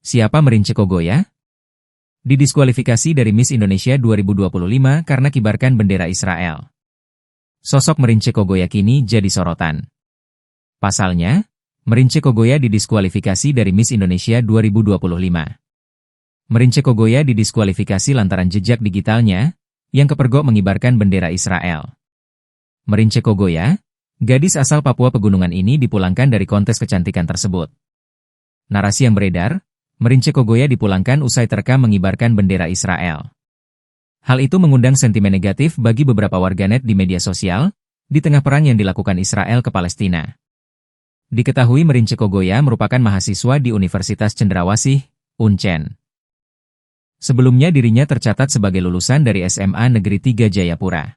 Siapa Merince Kogoya? Didiskualifikasi dari Miss Indonesia 2025 karena kibarkan bendera Israel. Sosok Merince Kogoya kini jadi sorotan. Pasalnya, Merince Kogoya didiskualifikasi dari Miss Indonesia 2025. Merince Kogoya didiskualifikasi lantaran jejak digitalnya yang kepergok mengibarkan bendera Israel. Merince Kogoya, gadis asal Papua Pegunungan ini dipulangkan dari kontes kecantikan tersebut. Narasi yang beredar, Merince Kogoya dipulangkan usai terekam mengibarkan bendera Israel. Hal itu mengundang sentimen negatif bagi beberapa warganet di media sosial, di tengah perang yang dilakukan Israel ke Palestina. Diketahui Merince Kogoya merupakan mahasiswa di Universitas Cendrawasih, Uncen. Sebelumnya dirinya tercatat sebagai lulusan dari SMA Negeri 3 Jayapura.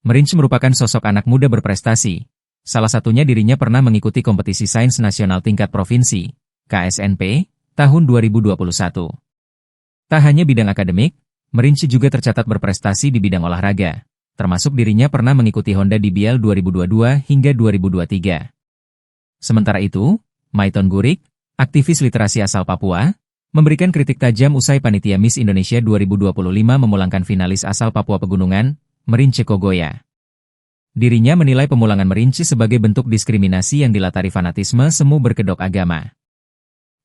Merince merupakan sosok anak muda berprestasi. Salah satunya dirinya pernah mengikuti kompetisi sains nasional tingkat provinsi, KSNP, tahun 2021. Tak hanya bidang akademik, Merince juga tercatat berprestasi di bidang olahraga, termasuk dirinya pernah mengikuti Honda DBL 2022 hingga 2023. Sementara itu, Maiton Gurik, aktivis literasi asal Papua, memberikan kritik tajam usai panitia Miss Indonesia 2025 memulangkan finalis asal Papua Pegunungan, Merince Kogoya. Dirinya menilai pemulangan Merince sebagai bentuk diskriminasi yang dilatari fanatisme semu berkedok agama.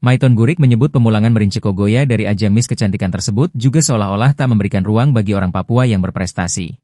Maiton Gurik menyebut pemulangan Merince Kogoya dari ajang Miss Kecantikan tersebut juga seolah-olah tak memberikan ruang bagi orang Papua yang berprestasi.